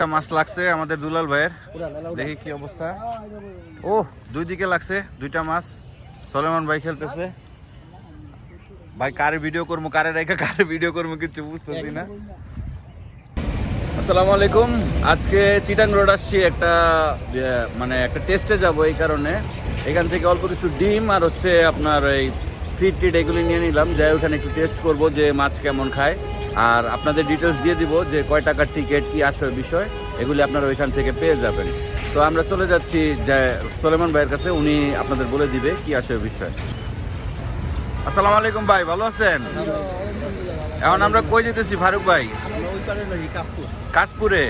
একটা মাছ লাগছে আমাদের দুলাল ভাইয়ের, দেখি কি অবস্থা। ও দুই দিকে লাগছে দুইটা মাছ। সলেমান ভাই খেলতেছে। ভাই কারে ভিডিও করবো কারে রেখে কারে ভিডিও করবো কিছু বুঝতেছি না। আসসালামু আলাইকুম। আজকে চিটাং রোড আসছি একটা মানে একটা টেস্টে যাব, এই কারণে এখান থেকে অল্প কিছু ডিম আর হচ্ছে আপনার এই ফিড টিড এগুলি নিয়ে নিলাম, যাই ওখানে একটু টেস্ট করব যে মাছ কেমন খায়, আর আপনাদের ডিটেলস দিয়ে দিব যে কয় টাকার টিকিট কি আসবে বিষয়, এগুলি আপনারা ওইখান থেকে পেয়ে যাবেন। তো আমরা চলে যাচ্ছি যে সলেমান ভাইয়ের কাছে, উনি আপনাদের বলে দিবে কি আসবে বিষয়। আসসালামু আলাইকুম ভাই, ভালো আছেন? এখন আমরা কই যেতেছি ফারুক ভাই? কাশপুরে।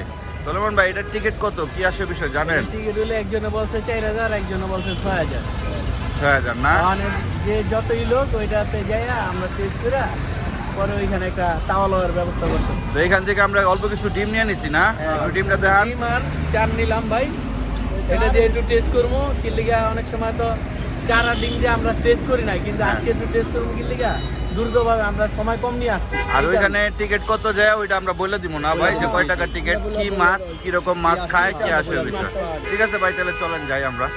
সলেমান ভাই এটার টিকিট কত, কি আসবে বিষয় জানেন? টিকিট হলে একজনে বলছে 4000, একজনে বলছে 6000। 6000 না? মানে যে যতই লোক ওইটাতে যাইয়া আমরা টেস্ট করে পরে ওইখানে একটা তাওয়া লওয়ার ব্যবস্থা করতেছি। তো এখান থেকে আমরা অল্প কিছু ডিম নিয়ে নিছি না, ডিমটা দেখান। ডিম আর চার নিলাম ভাই, এটা দিয়ে একটু টেস্ট করবো। কি লিগা অনেক সময় তো চার আর ডিম দিয়ে আমরা টেস্ট করি না, কিন্তু আজকে একটু টেস্ট করবো। কি লিগা দ্রুতভাবে আমরা সময় কম নিয়ে আসছি। আর ওইখানে টিকিট কত যায় ওইটা আমরা বলে দিব না ভাই, যে কয় টাকার টিকিট, কি মাছ কিরকম মাছ খায় কি আসবে বিষয়। ঠিক আছে ভাই, তাহলে চলেন যাই আমরা।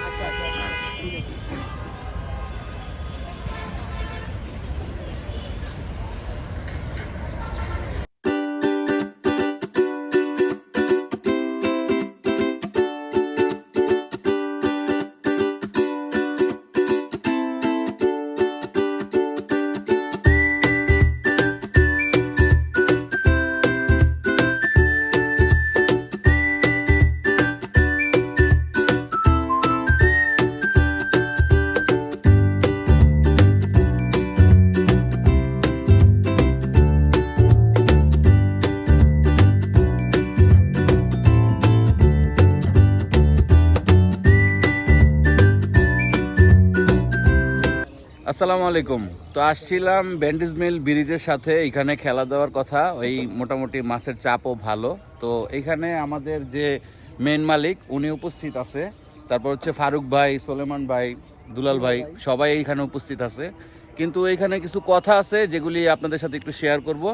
আসসালামু আলাইকুম। তো আসছিলাম ব্যান্ডিজ মিল ব্রিজের সাথে, এখানে খেলা দেওয়ার কথা, এই মোটামুটি মাছের চাপও ভালো। তো এখানে আমাদের যে মেন মালিক উনি উপস্থিত আছে, তারপর হচ্ছে ফারুক ভাই, সলেমান ভাই, দুলাল ভাই, সবাই এইখানে উপস্থিত আছে। কিন্তু এইখানে কিছু কথা আছে যেগুলি আপনাদের সাথে একটু শেয়ার করব।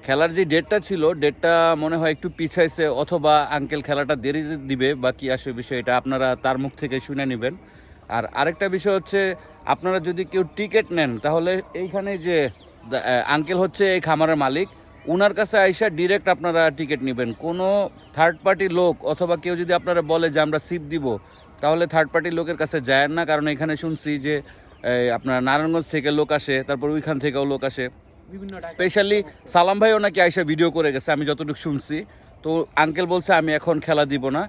খেলার যে ডেটটা ছিল, ডেটটা মনে হয় একটু পিছাইছে, অথবা আঙ্কেল খেলাটা দেরি দিবে বা কি আসে বিষয়, এটা আপনারা তার মুখ থেকে শুনে নেবেন। আর আরেকটা বিষয় হচ্ছে, আপনারা যদি কেউ টিকিট নেন তাহলে এইখানে যে আঙ্কেল হচ্ছে এই খামারের মালিক, উনার কাছে আইসা ডিরেক্ট আপনারা টিকিট নেবেন। কোনো থার্ড পার্টি লোক অথবা কেউ যদি আপনারা বলে যে আমরা সিট দিব, তাহলে থার্ড পার্টি লোকের কাছে যায় না। কারণ এখানে শুনছি যে আপনার নারায়ণগঞ্জ থেকে লোক আসে, তারপর ওইখান থেকেও লোক আসে, স্পেশালি সালাম ভাইও নাকি আইসা ভিডিও করে গেছে আমি যতটুকু শুনছি। তো আঙ্কেল বলছে আমি এখন খেলা দিব না।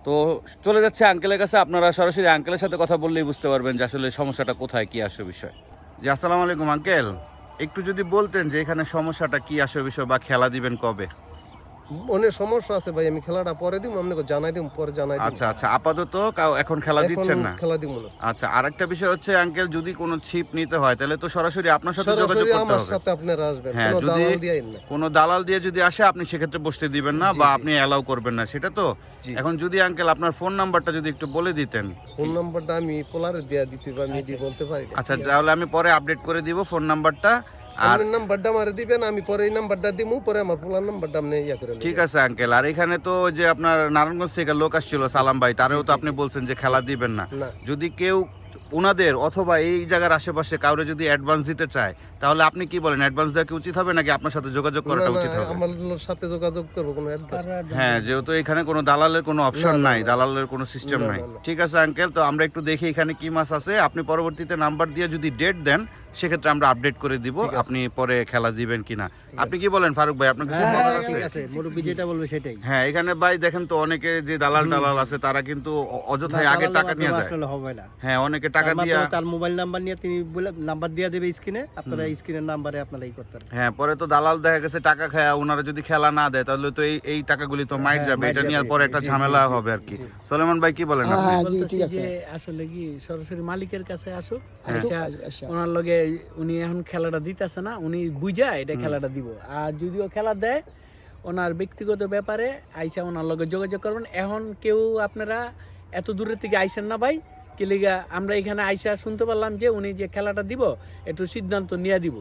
তো চলে যাচ্ছে আঙ্কেলের কাছে, আপনারা সরাসরি আঙ্কেলের সাথে কথা বললেই বুঝতে পারবেন যে আসলে সমস্যাটা কোথায়, কি আসে বিষয়। জি আসসালামু আলাইকুম আঙ্কেল, একটু যদি বলতেন যে এখানে সমস্যাটা কি আসে বিষয় বা খেলা দিবেন কবে? অনেক সমস্যা আছে ভাই, আমি খেলাটা পরে দিব, আপনাকে জানাই দিব, পরে জানাই দিব। আচ্ছা আচ্ছা, আপাতত এখন খেলা দিচ্ছেন না? খেলা দিব না। আচ্ছা, আরেকটা বিষয় হচ্ছে আঙ্কেল, যদি কোনো ছিপ নিতে হয় তাহলে তো সরাসরি আপনার সাথে যোগাযোগ সরাসরি করতে আমার হবে। সাথে আপনারা আসবেন, হ্যাঁ, কোনো যদি দালাল দিয়েন না। কোনো দালাল দিয়ে যদি আসে আপনি সেক্ষেত্রে বসতে দিবেন না বা আপনি অ্যালাউ করবেন না, সেটা তো। এখন যদি আঙ্কেল আপনার ফোন নাম্বারটা যদি একটু বলে দিতেন। ফোন নাম্বারটা আমি পোলারে দেয়া দিতে পারি, আমি দিয়ে বলতে পারি না। আচ্ছা, তাহলে আমি পরে আপডেট করে দিব ফোন নাম্বারটা। আর আপনার নাম্বারটা আমারে দিবেন, আমি পরে এই নাম্বারটা দিব, পরে আমার পোলার নাম্বারটা আপনি ইয়া করে নেবেন। ঠিক আছে আঙ্কেল। আর এখানে তো যে আপনার নারায়ণগঞ্জ থেকে লোক আসছিল সালাম ভাই, তারেও তো আপনি বলছেন যে খেলা দিবেন না। না। যদি কেউ ওনাদের অথবা এই জায়গার আশেপাশে কাউরে যদি অ্যাডভান্স দিতে চায়, তাহলে আপনি কি বলেন, অ্যাডভান্স দেওয়া কি উচিত হবে নাকি আপনার সাথে যোগাযোগ করাটা উচিত হবে? আমার সাথে যোগাযোগ করবো, কোনো অ্যাডভান্স। হ্যাঁ, যেহেতু এখানে কোনো দালালের কোনো অপশন নাই, দালালের কোনো সিস্টেম নাই। ঠিক আছে আঙ্কেল, তো আমরা একটু দেখি এখানে কি মাছ আছে। আপনি পরবর্তীতে নাম্বার দিয়ে যদি ডেট দেন সেক্ষেত্রে আমরা আপডেট করে দিব, আপনি পরে খেলা দিবেন কিনা। আপনি কি বলেন ফারুক ভাই, আপনার কাছে বলার আছে? মুরব্বি যেটা বলবে সেটাই। হ্যাঁ, এখানে ভাই দেখেন তো অনেকে যে দালাল আছে তারা কিন্তু অযথায় আগে টাকা নিয়ে যায়। হবে না। হ্যাঁ, অনেকে টাকা দিয়ে তার মোবাইল নাম্বার নিয়ে তিনি বলে নাম্বার দিয়ে দেবে স্ক্রিনে, আপনারা স্ক্রিনের নাম্বারে আপনারা এই করতে পারেন। হ্যাঁ, পরে তো দালাল দেখা গেছে টাকা খায়, ওনারা যদি খেলা না দেয় তাহলে তো এই টাকাগুলি তো মাইর যাবে, এটা নিয়ে পরে একটা ঝামেলা হবে আর কি। সলেমান ভাই কি বলেন আপনি? বলতেছি যে আসলে কি সরাসরি মালিকের কাছে আসুক, ওনার লগে উনি এখন খেলাটা দিতেছে না, উনি বুঝা এটা খেলাটা দিব। আর যদিও খেলা দেয় ওনার ব্যক্তিগত ব্যাপারে আইসা ওনার লগে যোগাযোগ করবেন। এখন কেউ আপনারা এত দূরের থেকে আইসেন না ভাই, কি লিগা আমরা এখানে আইসা শুনতে পারলাম যে উনি যে খেলাটা দিব একটু সিদ্ধান্ত নিয়ে দিব।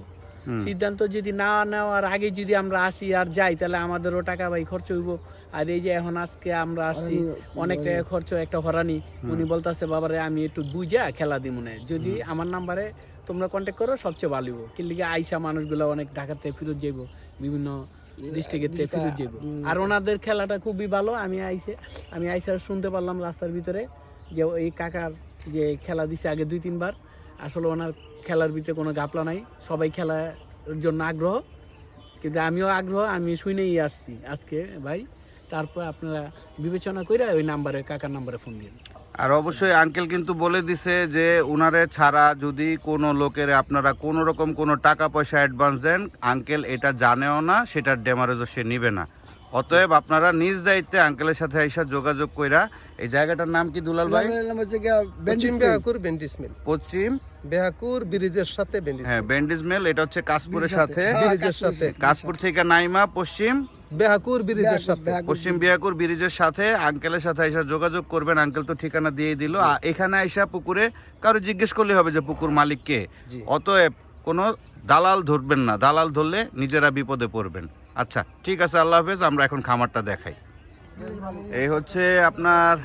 সিদ্ধান্ত যদি না নেওয়ার আগে যদি আমরা আসি আর যাই তাহলে আমাদেরও টাকা ভাই খরচ হইব, আর এই যে এখন আজকে আমরা আসছি অনেক টাকা খরচ একটা হরানি, উনি বলতেছে বাবারে আমি একটু বুঝা খেলা দিই মনে, যদি আমার নাম্বারে তোমরা কন্ট্যাক্ট করো সবচেয়ে ভালো হইব। কি লিগে আইসা মানুষগুলো অনেক ঢাকাতে ফেরত যাইব, বিভিন্ন ডিস্ট্রিক্টেতে ফেরত যাইব। আর ওনাদের খেলাটা খুবই ভালো। আমি আইসা শুনতে পারলাম রাস্তার ভিতরে যে এই কাকার যে খেলা দিছে আগে 2-3 বার, আসলে ওনার খেলার ভিতরে কোনো গাপলা নাই, সবাই খেলার জন্য আগ্রহ, কিন্তু আমিও আগ্রহ, আমি শুনেই আসছি আজকে ভাই। তারপর আপনারা বিবেচনা করে ওই নাম্বারে, কাকার নাম্বারে ফোন দিন। আর অবশ্যই আঙ্কেল কিন্তু বলে দিছে যে উনারে ছাড়া যদি কোনো লোকের আপনারা কোনো রকম কোনো টাকা পয়সা অ্যাডভান্স দেন, আঙ্কেল এটা জানেও না, সেটার ড্যামারেজও সে নিবে না। অতএব আপনারা নিজ দায়িত্বে আঙ্কেলের সাথে এসে যোগাযোগ কইরা, এই জায়গাটার নাম কি দুলাল ভাই? পশ্চিম বেহাকুর বেন্ডিস মিল, পশ্চিম বেহাকুর ব্রিজের সাথে বেন্ডিস হ্যাঁ বেন্ডিজ মেল, এটা হচ্ছে কাশপুরের সাথে, ব্রিজের সাথে, কাশপুর থেকে নাইমা পশ্চিম বেহাকুর ব্রিজের সাথে, পশ্চিম বিয়াকুর ব্রিজের সাথে আঙ্কেলের সাথে এসে যোগাযোগ করবেন। আঙ্কেল তো ঠিকানা দিয়ে দিল। এখানে আইসা পুকুরে কারো জিজ্ঞেস করলে হবে যে পুকুর মালিক কে। অতএব কোনো দালাল ধরবেন না, দালাল ধরলে নিজেরা বিপদে পড়বেন। আচ্ছা ঠিক আছে, আল্লাহ হাফেজ। আমরা এখন খামারটা দেখাই। এই হচ্ছে আপনার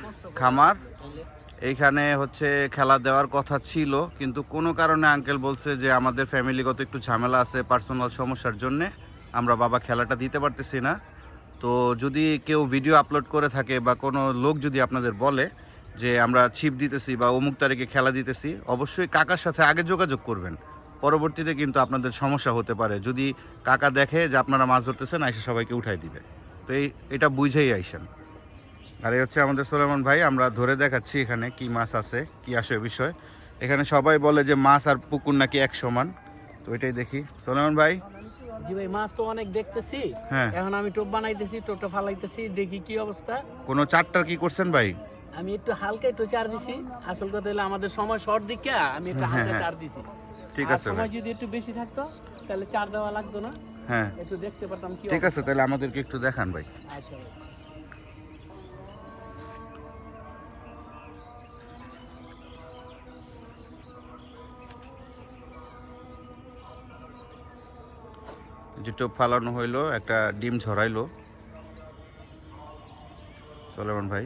খামার। এইখানে হচ্ছে খেলা দেওয়ার কথা ছিল, কিন্তু কোনো কারণে আঙ্কেল বলছে যে আমাদের ফ্যামিলিগত একটু ঝামেলা আছে, পার্সোনাল সমস্যার জন্যে আমরা বাবা খেলাটা দিতে পারতেছি না। তো যদি কেউ ভিডিও আপলোড করে থাকে বা কোনো লোক যদি আপনাদের বলে যে আমরা ছিপ দিতেছি বা অমুক তারিখে খেলা দিতেছি, অবশ্যই কাকার সাথে আগে যোগাযোগ করবেন। পরবর্তীতে কিন্তু আপনাদের সমস্যা হতে পারে। যদি কাকা দেখে যে আপনারা মাছ ধরতেছেন, আইসা সবাইকে উঠাই দিবে। তো এটা বুঝেই আইসেন। আর এই হচ্ছে আমাদের সোলেমান ভাই। আমরা ধরে দেখাচ্ছি এখানে কি মাছ আছে, কি আসে বিষয়। এখানে সবাই বলে যে মাছ আর পুকুর নাকি এক সমান, তো এটাই দেখি। সোলেমান ভাই, জি ভাই, মাছ তো অনেক দেখতেছি, হ্যাঁ এখন আমি টোপ বানাইতেছি, টোপটা ফালাইতেছি, দেখি কি অবস্থা। কোনো চারটার কি করছেন ভাই? আমি একটু হালকা একটু চার দিছি। আসল কথা হলো আমাদের সময় শর্ট দিকে আমি একটু হালকা চার দিছি। ঠিক আর আছে ভাই, সময় যদি একটু বেশি থাকতো তাহলে চার দেওয়া লাগতো না, হ্যাঁ একটু দেখতে পারতাম কি ঠিক আছে। তাহলে আমাদেরকে একটু দেখান ভাই। আচ্ছা ভাই। যে টোপ ফালানো হইলো, একটা ডিম ঝরাইলো সোলেমান ভাই।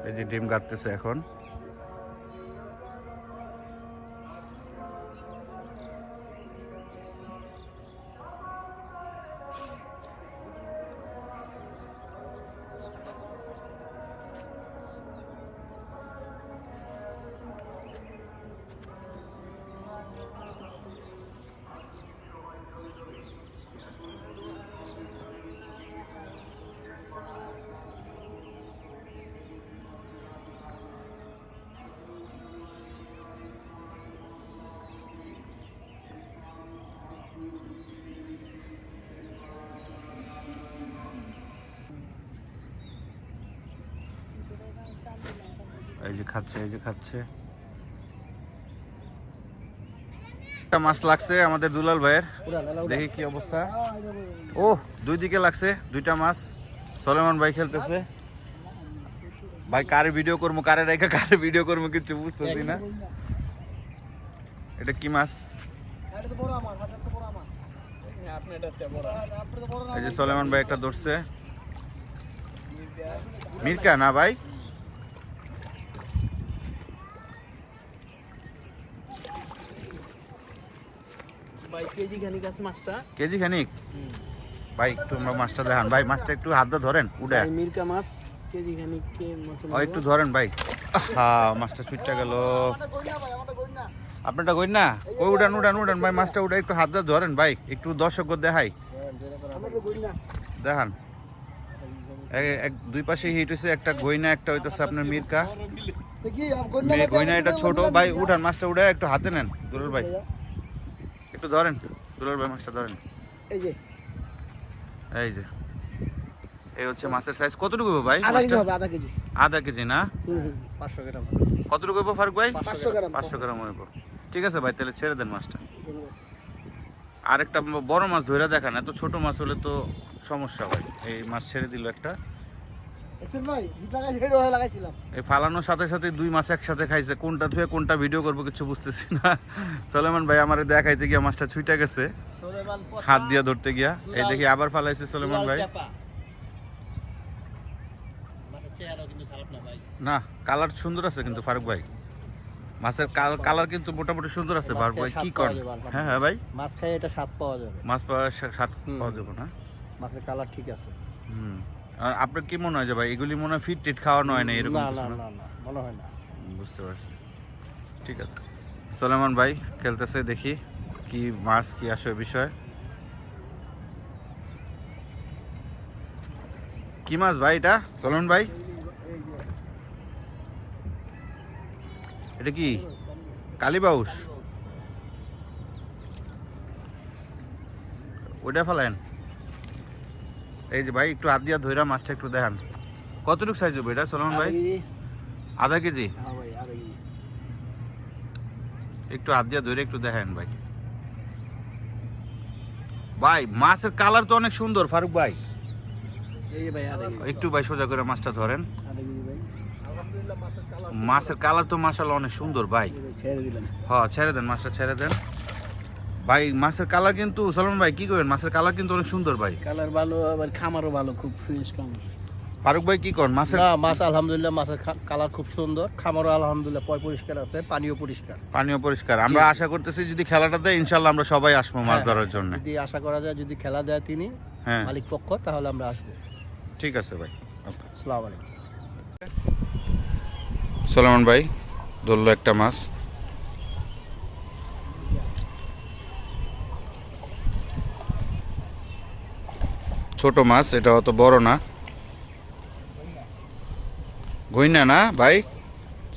এই যে ডিম গাঁথতেছে এখন। এই যে খাচ্ছে, এই যে খাচ্ছে। একটা মাছ লাগছে আমাদের দুলাল ভাইয়ের, দেখি কি অবস্থা। ও দুই দিকে লাগছে, দুইটা মাছ। সোলেমান ভাই খেলতেছে। ভাই কারে ভিডিও করবো, কারে রেখে কারে ভিডিও করবো কিছু বুঝতেছি না। এটা কি মাছ? এই যে সোলেমান ভাই একটা ধরছে। মির্কা না ভাই? ভাই কেজি খানিক আছে মাছটা। কেজি খানিক? ভাই একটু আমরা মাছটা দেখান ভাই, মাছটা একটু হাত দিয়ে ধরেন, উড়ে ভাই মির্কা মাছ কেজি খানিক কে মাছ। একটু ধরেন ভাই। হ্যাঁ মাছটা ছুটটা গেল। আপনারটা কই না? কই উড়ান উড়ান উড়ান ভাই, মাছটা উড়ে একটু হাত দিয়ে ধরেন ভাই, একটু দর্শক দেখাই দেখান। দুই পাশে হিট হয়েছে, একটা গইনা, একটা হইতেছে আপনার মির্কা। গইনা এটা ছোট ভাই, উঠান মাছটা উড়ে একটু হাতে নেন দুলাল ভাই, একটু ধরেন দুলাল ভাই, মাছটা ধরেন। এই যে এই যে এই হচ্ছে মাছের সাইজ। কতটুকু হবে ভাই? আধা কেজি হবে, আধা কেজি। আধা কেজি না? 500 গ্রাম। কতটুকু হবে ফারুক ভাই? 500 গ্রাম। 500 গ্রাম হইব। ঠিক আছে ভাই, তাহলে ছেড়ে দেন মাছটা। আরেকটা বড় মাছ ধরে দেখান, এত ছোট মাছ হলে তো সমস্যা হয়। এই মাছ ছেড়ে দিল একটা। এই ফালানোর সাথে সাথে দুই মাছ একসাথে খাইছে, কোনটা ধুয়ে কোনটা ভিডিও করবো কিছু বুঝতেছি না। সোলেমান ভাই আমার দেখাইতে গিয়ে মাছটা ছুটে গেছে। হাত দিয়া ধরতে গিয়া। এই দেখি আবার ফালাইছে সুলেমান ভাই। না, কালার সুন্দর আছে কিন্তু ফারুক ভাই, মাছের কালার কিন্তু মোটামুটি সুন্দর আছে ফারুক ভাই। কি করেন? হ্যাঁ হ্যাঁ ভাই, মাছ খাই এটা স্বাদ পাওয়া যাবে, মাছ পাওয়া স্বাদ পাওয়া যাবে না। মাছের কালার ঠিক আছে। আর আপনার কি মনে হয় যে ভাই এগুলি মনে হয় ফিট টিট খাওয়ানো হয় না এরকম না কিছু না না? না না, মনে হয় না। বুঝতে পারছি, ঠিক আছে। সুলেমান ভাই খেলতেছে, দেখি কি মাছ কি আসে বিষয়। কি মাছ ভাই এটা সুলেমান ভাই? এটা কি কালীবাউস? ওইটা ফেলেন। এই যে ভাই একটু হাত দিয়া ধইরা মাছটা একটু দেখান, কতটুকু সাইজ হবে এটা সুলেমান ভাই? আধা কেজি? একটু হাত দিয়া ধরে একটু দেখেন ভাই। ভাই মাছের কালার তো অনেক সুন্দর ফারুক ভাই। একটু ভাই সোজা করে মাছটা ধরেন। মাছের কালার তো মাশাআল্লাহ অনেক সুন্দর ভাই। হ্যাঁ ছেড়ে দেন, মাছটা ছেড়ে দেন ভাই। মাছের কালার কিন্তু সুলেমান ভাই কি করেন, মাছের কালার কিন্তু অনেক সুন্দর ভাই। কালার ভালো, আবার খামারও ভালো, খুব ফ্রেশ খামার। ফারুক ভাই কি করেন মাছের? না, মাছ আলহামদুলিল্লাহ মাছের কালার খুব সুন্দর, খামারও আলহামদুলিল্লাহ পরিষ্কার আছে, পানিও পরিষ্কার। পানিও পরিষ্কার। আমরা আশা করতেছি যদি খেলাটা দেয় ইনশাআল্লাহ আমরা সবাই আসবো মাছ ধরার জন্য। যদি আশা করা যায়, যদি খেলা দেয় তিনি হ্যাঁ মালিক পক্ষ, তাহলে আমরা আসবো। ঠিক আছে ভাই। আসসালামু আলাইকুম। সুলেমান ভাই ধরলো একটা মাছ। ছোট মাছ, এটা অত বড় না। গইনা না ভাই?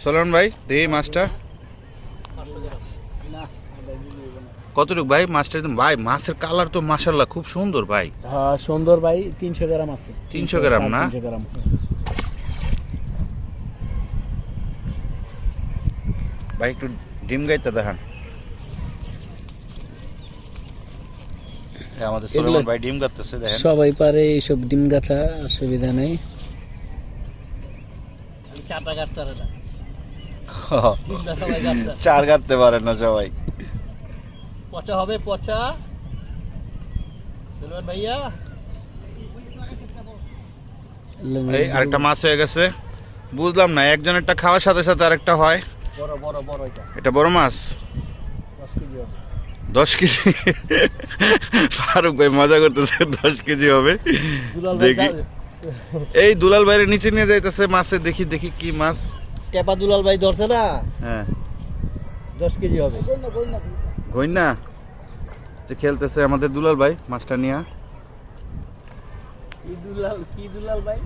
সুলেমান ভাই দেখি মাছটা কতটুকু ভাই? মাছটা ভাই মাছের কালার তো মাশাআল্লাহ খুব সুন্দর ভাই। হ্যাঁ সুন্দর ভাই, 300 গ্রাম আছে। 300 গ্রাম না? 300 গ্রাম। ভাই একটু ডিম গাইতে দেখান। আমাদের সুলেমান ভাই ডিম গাইতেছে দেখেন। সবাই পারে এইসব ডিম গাথা, অসুবিধা নেই। চারটা গাছতে পারে না, চার গাঁথতে পারে না সবাই। পচা হবে, পচা সুলেমান ভাইয়া। এই আরেকটা মাছ হয়ে গেছে। বুঝলাম না, একজনেরটা খাওয়ার সাথে সাথে আরেকটা হয়। বড় বড় বড়, এটা বড় মাছ, 10 কেজি হবে। 10 কেজি? ফারুক ভাই মজা করতেছে, 10 কেজি হবে দেখি। এই দুলাল ভাইয়ের নিচে নিয়ে যাইতেছে মাছে, দেখি দেখি কি মাছ। টেপা দুলাল ভাই ধরছে না, হ্যাঁ 10 কেজি হবে। গইনা যে খেলতেছে আমাদের দুলাল ভাই মাছটা নিয়ে। কি দুলাল ভাই?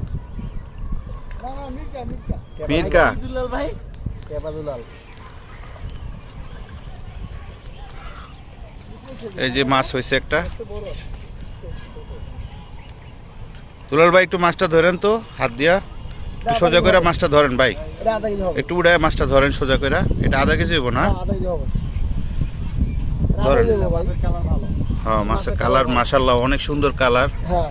মির্কা কি দুলাল ভাই? টেপা দুলাল। এই যে মাছ হয়েছে একটা। দুলাল ভাই একটু মাছটা ধরেন তো হাত দিয়া, একটু সোজা করে মাছটা ধরেন ভাই, এটা আধা কেজি হবে। একটু উড়ায় মাছটা ধরেন সোজা করে। এটা আধা কেজি হবো না? আধা কেজি হবে। ধরেন। মাছের কালার ভালো। হ্যাঁ মাছের কালার মাশাআল্লাহ অনেক সুন্দর কালার। হ্যাঁ।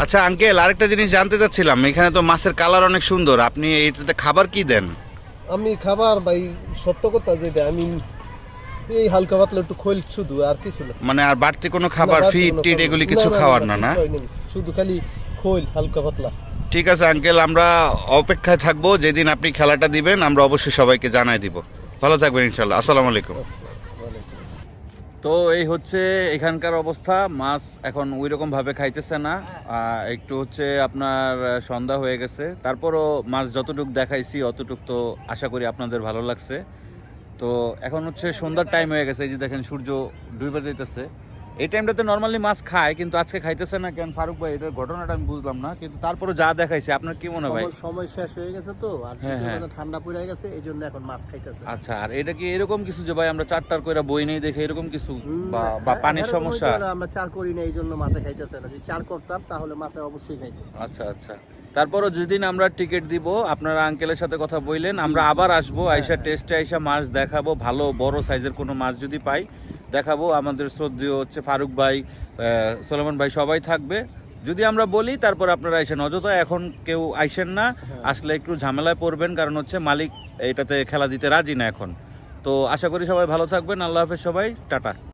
আচ্ছা আঙ্কেল, আরেকটা জিনিস জানতে চাচ্ছিলাম, এখানে তো মাছের কালার অনেক সুন্দর, আপনি এইটাতে খাবার কি দেন? আমি খাবার ভাই সত্য কথা যেটা, আমি এই হালকা পাতলা একটু খোল শুধু, আর কিছু না। মানে আর বাড়তি কোনো খাবার, না, ফিড বাড়তি টিড কোনো এগুলি খাবার। কিছু না, না, খাওয়ার না, না না? কিছুই নেই, শুধু খালি খোল হালকা পাতলা। ঠিক আছে আঙ্কেল, আমরা অপেক্ষায় থাকবো, যেদিন আপনি খেলাটা দিবেন আমরা অবশ্যই সবাইকে জানাই দিব। ভালো থাকবেন ইনশাল্লাহ। আসসালামু আলাইকুম। তো এই হচ্ছে এখানকার অবস্থা। মাছ এখন ওই রকম ভাবে খাইতেছে না, একটু হচ্ছে আপনার সন্ধ্যা হয়ে গেছে, তারপরও মাছ যতটুক দেখাইছি অতটুক তো আশা করি আপনাদের ভালো লাগছে। তো এখন হচ্ছে সন্ধ্যার টাইম হয়ে গেছে, এই যে দেখেন সূর্য ডুবে যাইতেছে। এই টাইমটাতে নর্মালি মাছ খায়, কিন্তু আজকে খাইতেছে না কেন ফারুক ভাই, এটার ঘটনাটা আমি বুঝলাম না, কিন্তু তারপরে যা দেখাইছে আপনার কি মনে হয় ভাই? সময় শেষ হয়ে গেছে তো, আর হ্যাঁ, হ্যাঁ। ঠান্ডা পড়ে গেছে, এই জন্য এখন মাছ খাইতেছে। আচ্ছা, আর এটা কি এরকম কিছু যে ভাই আমরা চারটার কইরা বই নেই দেখে এরকম কিছু বা পানির সমস্যা? আমরা চার করি না, এই জন্য মাছে খাইতেছে না। যদি চার করতাম তাহলে মাছে অবশ্যই খাইতো। আচ্ছা আচ্ছা, তারপরও যেদিন আমরা টিকিট দিব আপনারা আঙ্কেলের সাথে কথা বললেন, আমরা আবার আসবো, আইসা টেস্টে আইসা মাছ দেখাবো, ভালো বড় সাইজের কোনো মাছ যদি পাই দেখাবো। আমাদের শ্রদ্ধেয় হচ্ছে ফারুক ভাই, সুলেমান ভাই সবাই থাকবে। যদি আমরা বলি তারপর আপনারা আইসেন, অযথা এখন কেউ আইসেন না, আসলে একটু ঝামেলায় পড়বেন, কারণ হচ্ছে মালিক এটাতে খেলা দিতে রাজি না এখন। তো আশা করি সবাই ভালো থাকবেন। আল্লাহ হাফেজ সবাই, টাটা।